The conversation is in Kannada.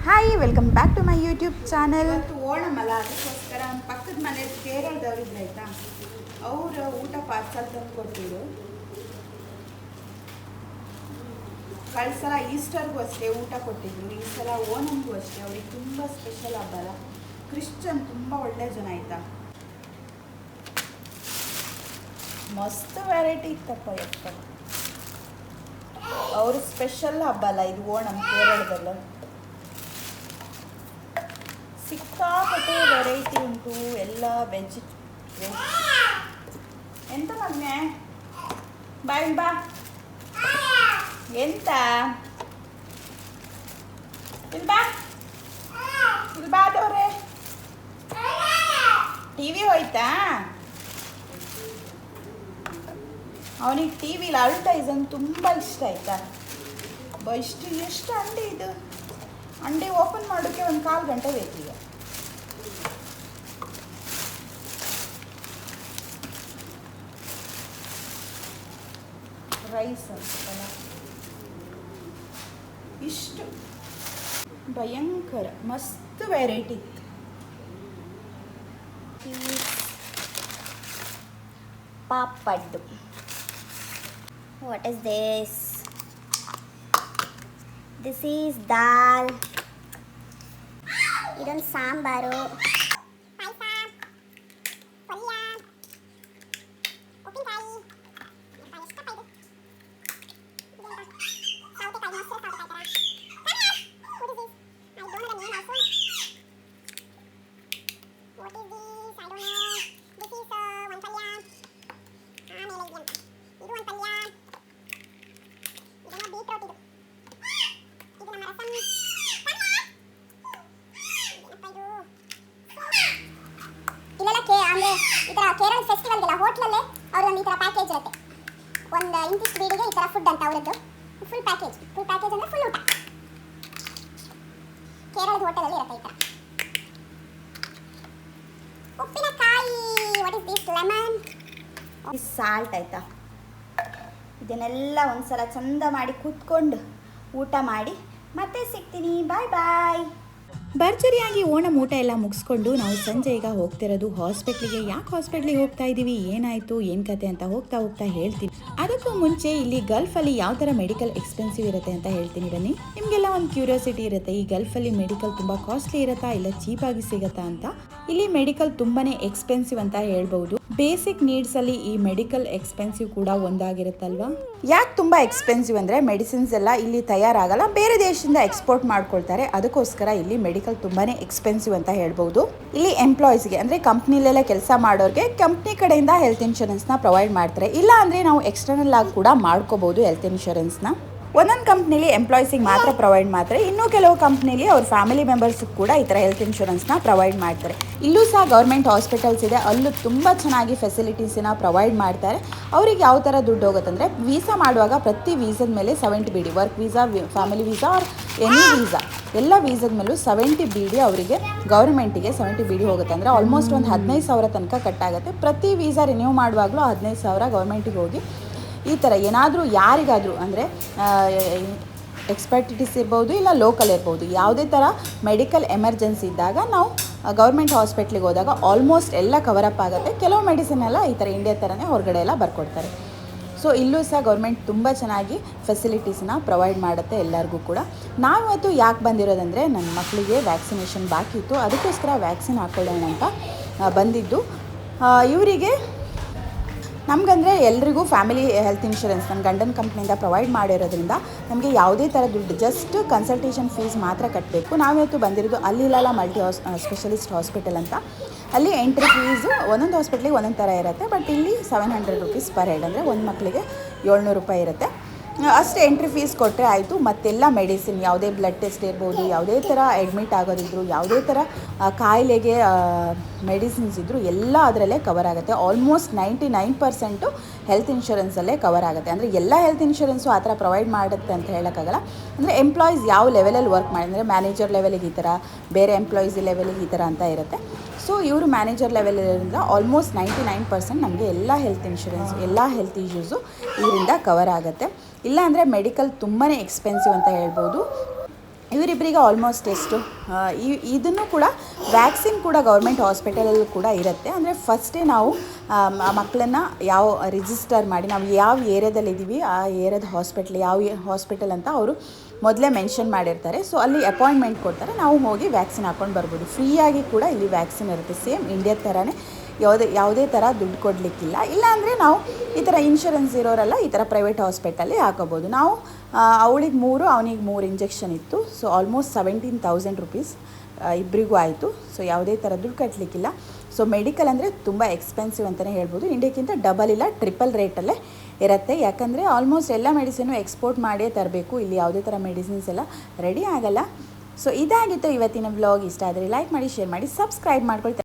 Hi, welcome back to my YouTube channel. ಇವತ್ತು ಓಣಮಲ್ಲ, ಅದಕ್ಕೋಸ್ಕರ ಪಕ್ಕದ ಮನೇಲಿ ಕೇರಳದವ್ರು ಇದ್ದಾಯ್ತಾ, ಅವರು ಊಟ ಪಾರ್ಸಲ್ ತಂದು ಕೊಟ್ಟಿದ್ರು. ಕಳೆದ ಸಲ ಈಸ್ಟರ್ಗೂ ಅಷ್ಟೇ ಊಟ ಕೊಟ್ಟಿದ್ರು, ಈ ಸಲ ಓಣಂಗೂ ಅಷ್ಟೇ. ಅವ್ರಿಗೆ ತುಂಬ ಸ್ಪೆಷಲ್ ಹಬ್ಬ ಅಲ್ಲ, ಕ್ರಿಶ್ಚನ್ ತುಂಬ ಒಳ್ಳೆ ಜನ ಆಯ್ತಾ. ಮಸ್ತ್ ವೆರೈಟಿ ಇತ್ತಪ್ಪ ಯಪ್ಪ. ಅವ್ರ ಸ್ಪೆಷಲ್ ಹಬ್ಬ ಅಲ್ಲ ಇದು ಓಣಂ, ಕೇರಳದಲ್ಲ ಸಿಕ್ಕಾಪಟ್ಟೆ ವೆರೈಟಿ ಉಂಟು. ಎಲ್ಲ ವೆಜ್. ಎಂತ ಮಗ್ನೆ ಬಾಯ್ ಬಾ, ಎಂತ ಇಲ್ಲಿ ಬಾ, ಇಲ್ಲಿ ಬಾದವ್ರೆ. ಟಿವಿ ಹೋಯ್ತಾ? ಅವನಿಗೆ ಟಿ ವಿಲಿ ಅಡ್ವರ್ಟೈಸನ್ ತುಂಬ ಇಷ್ಟ ಆಯ್ತಾ. ಎಷ್ಟು ಅಂಡೆ ಇದು, ಅಂಡೆ ಓಪನ್ ಮಾಡೋಕ್ಕೆ 1/4 ಗಂಟೆ ಬೇಕೀಗ. ರೈಸ್ ಅಂತಲ್ಲ ಇಷ್ಟು ಭಯಂಕರ ಮಸ್ತ್ ವೆರೈಟಿ ಇತ್ತು. ಪಾಪಡ್ಡು. What is this? This is dal. ಇದೊಂದು ಸಾಂಬಾರು, ಅಂದರೆ ಈ ಥರ ಕೇರಳ ಫೆಸ್ಟಿವಲ್ಗೆಲ್ಲ ಹೋಟ್ಲಲ್ಲೇ ಅವ್ರದ್ದೊಂದು ಈ ಥರ ಪ್ಯಾಕೇಜ್ ಇರುತ್ತೆ. ಒಂದು ಇಂತಿಷ್ಟು ಬೀಡಿಗೆ ಈ ಥರ ಫುಡ್ ಅಂತ ಅವರದ್ದು ಫುಲ್ ಪ್ಯಾಕೇಜ್ ಅಂದರೆ ಫುಲ್ ಊಟ. ಕೇರಳದ ಹೋಟೆಲಲ್ಲಿ ಇರುತ್ತೆ ಈ ಥರ. ಉಪ್ಪಿನಕಾಯಿ, what is this, lemon, salt ಆಯಿತಾ. ಇದನ್ನೆಲ್ಲ ಒಂದ್ಸಲ ಚಂದ ಮಾಡಿ ಕೂತ್ಕೊಂಡು ಊಟ ಮಾಡಿ ಮತ್ತೆ ಸಿಗ್ತೀನಿ. ಬಾಯ್ ಬಾಯ್. ಭರ್ಜರಿಯಾಗಿ ಓಣಂ ಊಟ ಎಲ್ಲ ಮುಗಿಸ್ಕೊಂಡು ನಾವು ಸಂಜೆ ಈಗ ಹೋಗ್ತಿರೋದು ಹಾಸ್ಪಿಟ್ಲಿಗೆ. ಯಾಕೆ ಹಾಸ್ಪಿಟ್ಲಿಗೆ ಹೋಗ್ತಾ ಇದ್ದೀವಿ, ಏನಾಯಿತು, ಏನು ಕತೆ ಅಂತ ಹೋಗ್ತಾ ಹೇಳ್ತೀನಿ. ಅದಕ್ಕೂ ಮುಂಚೆ ಇಲ್ಲಿ ಗಲ್ಫಲ್ಲಿ ಯಾವ ಥರ ಮೆಡಿಕಲ್ ಎಕ್ಸ್ಪೆನ್ಸಿವ್ ಇರುತ್ತೆ ಅಂತ ಹೇಳ್ತೀನಿ ಬನ್ನಿ. ನಿಮಗೆಲ್ಲ ಒಂದು ಕ್ಯೂರಿಯಾಸಿಟಿ ಇರುತ್ತೆ, ಈ ಗಲ್ಫಲ್ಲಿ ಮೆಡಿಕಲ್ ತುಂಬ ಕಾಸ್ಟ್ಲಿ ಇರುತ್ತಾ ಇಲ್ಲ ಚೀಪಾಗಿ ಸಿಗುತ್ತಾ ಅಂತ. ಇಲ್ಲಿ ಮೆಡಿಕಲ್ ತುಂಬಾ ಎಕ್ಸ್ಪೆನ್ಸಿವ್ ಅಂತ ಹೇಳ್ಬೋದು. ಬೇಸಿಕ್ ನೀಡ್ಸಲ್ಲಿ ಈ ಮೆಡಿಕಲ್ ಎಕ್ಸ್ಪೆನ್ಸಿವ್ ಕೂಡ ಒಂದಾಗಿರುತ್ತಲ್ವಾ. ಯಾಕೆ ತುಂಬ ಎಕ್ಸ್ಪೆನ್ಸಿವ್ ಅಂದರೆ ಮೆಡಿಸಿನ್ಸ್ ಎಲ್ಲ ಇಲ್ಲಿ ತಯಾರಾಗಲ್ಲ, ಬೇರೆ ದೇಶದಿಂದ ಎಕ್ಸ್ಪೋರ್ಟ್ ಮಾಡ್ಕೊಳ್ತಾರೆ. ಅದಕ್ಕೋಸ್ಕರ ಇಲ್ಲಿ ಮೆಡಿಕಲ್ ತುಂಬಾ ಎಕ್ಸ್ಪೆನ್ಸಿವ್ ಅಂತ ಹೇಳ್ಬೋದು. ಇಲ್ಲಿ ಎಂಪ್ಲಾಯೀಸ್ಗೆ ಅಂದರೆ ಕಂಪ್ನಿಲೆಲ್ಲ ಕೆಲಸ ಮಾಡೋರಿಗೆ ಕಂಪ್ನಿ ಕಡೆಯಿಂದ ಹೆಲ್ತ್ ಇನ್ಶೂರೆನ್ಸ್ನ ಪ್ರೊವೈಡ್ ಮಾಡ್ತಾರೆ. ಇಲ್ಲ ಅಂದರೆ ನಾವು ಎಕ್ಸ್ಟರ್ನಲ್ ಆಗಿ ಕೂಡ ಮಾಡ್ಕೋಬೋದು ಹೆಲ್ತ್ ಇನ್ಶೂರೆನ್ಸ್ನ. ಒಂದೊಂದು ಕಂಪ್ನಿಲಿ ಎಂಪ್ಲಾಯೀಸಿಗೆ ಮಾತ್ರ ಪ್ರೊವೈಡ್ ಮಾಡ್ತಾರೆ, ಇನ್ನೂ ಕೆಲವು ಕಂಪ್ನಿಲಿ ಅವ್ರ ಫ್ಯಾಮಿಲಿ ಮೆಂಬರ್ಸ್ಗೆ ಕೂಡ ಈ ಥರ ಹೆಲ್ತ್ ಇನ್ಶೂರೆನ್ಸ್ನ ಪ್ರೊವೈಡ್ ಮಾಡ್ತಾರೆ. ಇಲ್ಲೂ ಸಹ ಗೌರ್ಮೆಂಟ್ ಹಾಸ್ಪಿಟಲ್ಸ್ ಇದೆ, ಅಲ್ಲೂ ತುಂಬ ಚೆನ್ನಾಗಿ ಫೆಸಿಲಿಟೀಸನ್ನ ಪ್ರೊವೈಡ್ ಮಾಡ್ತಾರೆ. ಅವ್ರಿಗೆ ಯಾವ ಥರ ದುಡ್ಡು ಹೋಗುತ್ತಂದರೆ ವೀಸಾ ಮಾಡುವಾಗ ಪ್ರತಿ ವೀಸಾದ ಮೇಲೆ 70 BD, work visa, family visa R any visa, ಎಲ್ಲ ವೀಸಾದ ಮೇಲೂ 70 BD ಅವರಿಗೆ ಗೌರ್ಮೆಂಟಿಗೆ 70 BD ಹೋಗುತ್ತೆ. ಅಂದರೆ ಆಲ್ಮೋಸ್ಟ್ ಒಂದು 15,000 ತನಕ ಕಟ್ಟಾಗುತ್ತೆ. ಪ್ರತಿ ವೀಸಾ ರಿನ್ಯೂ ಮಾಡುವಾಗಲೂ 15,000 ಗೌರ್ಮೆಂಟಿಗೆ ಹೋಗಿ ಈ ಥರ ಏನಾದರೂ ಯಾರಿಗಾದರೂ ಅಂದರೆ ಎಕ್ಸ್ಪರ್ಟಿಟಿಸ್ ಇರ್ಬೋದು ಇಲ್ಲ ಲೋಕಲ್ ಇರ್ಬೋದು, ಯಾವುದೇ ಥರ ಮೆಡಿಕಲ್ ಎಮರ್ಜೆನ್ಸಿ ಇದ್ದಾಗ ನಾವು ಗೌರ್ಮೆಂಟ್ ಹಾಸ್ಪಿಟ್ಲಿಗೆ ಹೋದಾಗ ಆಲ್ಮೋಸ್ಟ್ ಎಲ್ಲ ಕವರಪ್ ಆಗುತ್ತೆ. ಕೆಲವು ಮೆಡಿಸಿನ್ ಎಲ್ಲ ಈ ಥರ ಇಂಡಿಯಾ ಥರನೇ ಹೊರಗಡೆ ಎಲ್ಲ ಬರ್ಕೊಡ್ತಾರೆ. ಸೊ ಇಲ್ಲೂ ಸಹ ಗೌರ್ಮೆಂಟ್ ತುಂಬ ಚೆನ್ನಾಗಿ ಫೆಸಿಲಿಟೀಸನ್ನ ಪ್ರೊವೈಡ್ ಮಾಡುತ್ತೆ ಎಲ್ಲರಿಗೂ ಕೂಡ. ನಾವಿವತ್ತು ಯಾಕೆ ಬಂದಿರೋದಂದರೆ ನನ್ನ ಮಕ್ಕಳಿಗೆ ವ್ಯಾಕ್ಸಿನೇಷನ್ ಬಾಕಿ ಇತ್ತು, ಅದಕ್ಕೋಸ್ಕರ ವ್ಯಾಕ್ಸಿನ್ ಹಾಕ್ಕೊಳ್ಳೋಣ ಅಂತ ಬಂದಿದ್ದು. ಇವರಿಗೆ ನಮಗಂದರೆ ಎಲ್ರಿಗೂ ಫ್ಯಾಮಿಲಿ ಹೆಲ್ತ್ ಇನ್ಶೂರೆನ್ಸ್ ನನ್ನ ಗಂಡನ ಕಂಪ್ನಿಯಿಂದ ಪ್ರೊವೈಡ್ ಮಾಡಿರೋದ್ರಿಂದ ನಮಗೆ ಯಾವುದೇ ಥರ ದುಡ್ಡು, ಜಸ್ಟ್ ಕನ್ಸಲ್ಟೇಷನ್ ಫೀಸ್ ಮಾತ್ರ ಕಟ್ಟಬೇಕು. ನಾವಿವತ್ತು ಬಂದಿರೋದು ಅಲ್ಲಿಲ್ಲ ಮಲ್ಟಿ ಸ್ಪೆಷಲಿಸ್ಟ್ ಹಾಸ್ಪಿಟಲ್ ಅಂತ. ಅಲ್ಲಿ ಎಂಟ್ರಿ ಫೀಸು ಒಂದೊಂದು ಹಾಸ್ಪಿಟ್ಲಿಗೆ ಒಂದೊಂದು ಥರ ಇರುತ್ತೆ. ಬಟ್ ಇಲ್ಲಿ 700 ರೂಪೀಸ್ ಪರ್ ಹೆಡ್, ಅಂದರೆ ಒಂದು ಮಕ್ಕಳಿಗೆ 700 ರೂಪಾಯಿ ಇರುತ್ತೆ. ಅಷ್ಟು ಎಂಟ್ರಿ ಫೀಸ್ ಕೊಟ್ಟರೆ ಆಯಿತು. ಮತ್ತೆಲ್ಲ ಮೆಡಿಸಿನ್, ಯಾವುದೇ ಬ್ಲಡ್ ಟೆಸ್ಟ್ ಇರ್ಬೋದು, ಯಾವುದೇ ಥರ ಅಡ್ಮಿಟ್ ಆಗೋದಿದ್ರು, ಯಾವುದೇ ಥರ ಕಾಯಿಲೆಗೆ ಮೆಡಿಸಿನ್ಸ್ ಇದ್ದರೂ ಎಲ್ಲ ಅದರಲ್ಲೇ ಕವರ್ ಆಗುತ್ತೆ. ಆಲ್ಮೋಸ್ಟ್ 99% ಹೆಲ್ತ್ ಇನ್ಶೂರೆನ್ಸಲ್ಲೇ ಕವರ್ ಆಗುತ್ತೆ. ಅಂದರೆ ಎಲ್ಲ ಹೆಲ್ತ್ ಇನ್ಶೂರೆನ್ಸು ಆ ಥರ ಪ್ರೊವೈಡ್ ಮಾಡುತ್ತೆ ಅಂತ ಹೇಳೋಕ್ಕಾಗಲ್ಲ. ಅಂದರೆ ಎಂಪ್ಲಾಯೀಸ್ ಯಾವ ಲೆವೆಲಲ್ಲಿ ವರ್ಕ್ ಮಾಡಿ, ಅಂದರೆ ಮ್ಯಾನೇಜರ್ ಲೆವೆಲಿಗೆ ಈ ಥರ, ಬೇರೆ ಎಂಪ್ಲಾಯೀಸ್ ಲೆವೆಲಿಗೆ ಈ ಥರ ಅಂತ ಇರುತ್ತೆ. ಸೊ ಇವರು ಮ್ಯಾನೇಜರ್ ಲೆವೆಲಿಂದ ಆಲ್ಮೋಸ್ಟ್ 99% ನಮಗೆ ಎಲ್ಲ ಹೆಲ್ತ್ ಇನ್ಶೂರೆನ್ಸ್, ಎಲ್ಲ ಹೆಲ್ತ್ ಇಶ್ಯೂಸು ಇದರಿಂದ ಕವರ್ ಆಗುತ್ತೆ. ಇಲ್ಲ ಅಂದರೆ ಮೆಡಿಕಲ್ ತುಂಬಾ ಎಕ್ಸ್ಪೆನ್ಸಿವ್ ಅಂತ ಹೇಳ್ಬೋದು. ಇವರಿಬ್ಬರಿಗೆ ಆಲ್ಮೋಸ್ಟ್ ಎಷ್ಟು ಇದನ್ನು ಕೂಡ ವ್ಯಾಕ್ಸಿನ್ ಕೂಡ ಗೌರ್ಮೆಂಟ್ ಹಾಸ್ಪಿಟಲಲ್ಲೂ ಕೂಡ ಇರುತ್ತೆ. ಅಂದರೆ ಫಸ್ಟೇ ನಾವು ಮಕ್ಕಳನ್ನು ಯಾವ ರಿಜಿಸ್ಟರ್ ಮಾಡಿ ನಾವು ಯಾವ ಏರಿಯಾದಲ್ಲಿದ್ದೀವಿ ಆ ಏರಿಯಾದ ಯಾವ ಹಾಸ್ಪಿಟಲ್ ಅಂತ ಅವರು ಮೊದಲೇ ಮೆನ್ಷನ್ ಮಾಡಿರ್ತಾರೆ. ಸೊ ಅಲ್ಲಿ ಅಪಾಯಿಂಟ್ಮೆಂಟ್ ಕೊಡ್ತಾರೆ, ನಾವು ಹೋಗಿ ವ್ಯಾಕ್ಸಿನ್ ಹಾಕ್ಕೊಂಡು ಬರ್ಬೋದು. ಫ್ರೀಯಾಗಿ ಕೂಡ ಇಲ್ಲಿ ವ್ಯಾಕ್ಸಿನ್ ಇರುತ್ತೆ, ಸೇಮ್ ಇಂಡಿಯಾದ ಥರನೇ. ಯಾವುದೇ ಥರ ದುಡ್ಡು ಕೊಡಲಿಕ್ಕಿಲ್ಲ. ಇಲ್ಲಾಂದರೆ ನಾವು ಈ ಥರ ಇನ್ಶೂರೆನ್ಸ್ ಇರೋರೆಲ್ಲ ಈ ಥರ ಪ್ರೈವೇಟ್ ಹಾಸ್ಪಿಟಲ್ಲಿ ಹಾಕೋಬೋದು. ನಾವು ಅವಳಿಗೆ 3 ಅವನಿಗೆ 3 ಇಂಜೆಕ್ಷನ್ ಇತ್ತು. ಸೊ ಆಲ್ಮೋಸ್ಟ್ 17,000 ರುಪೀಸ್ ಇಬ್ಬರಿಗೂ ಆಯಿತು. ಸೊ ಯಾವುದೇ ಥರ ದುಡ್ಡು ಕಟ್ಟಲಿಕ್ಕಿಲ್ಲ. ಸೊ ಮೆಡಿಕಲ್ ಅಂದರೆ ತುಂಬ ಎಕ್ಸ್ಪೆನ್ಸಿವ್ ಅಂತಲೇ ಹೇಳ್ಬೋದು. ಇಂಡಿಯಾಕ್ಕಿಂತ ಡಬಲ್ ಇಲ್ಲ ಟ್ರಿಪಲ್ ರೇಟಲ್ಲೇ ಇರುತ್ತೆ. ಯಾಕಂದರೆ ಆಲ್ಮೋಸ್ಟ್ ಎಲ್ಲ ಮೆಡಿಸಿನು ಎಕ್ಸ್ಪೋರ್ಟ್ ಮಾಡೇ ತರಬೇಕು. ಇಲ್ಲಿ ಯಾವುದೇ ಥರ ಮೆಡಿಸಿನ್ಸ್ ಎಲ್ಲ ರೆಡಿ ಆಗಲ್ಲ. ಸೊ ಇದಾಗಿತ್ತು ಇವತ್ತಿನ ವ್ಲಾಗ್. ಇಷ್ಟ ಆದರೆ ಲೈಕ್ ಮಾಡಿ, ಶೇರ್ ಮಾಡಿ, ಸಬ್ಸ್ಕ್ರೈಬ್ ಮಾಡ್ಕೊಳ್ತಾರೆ.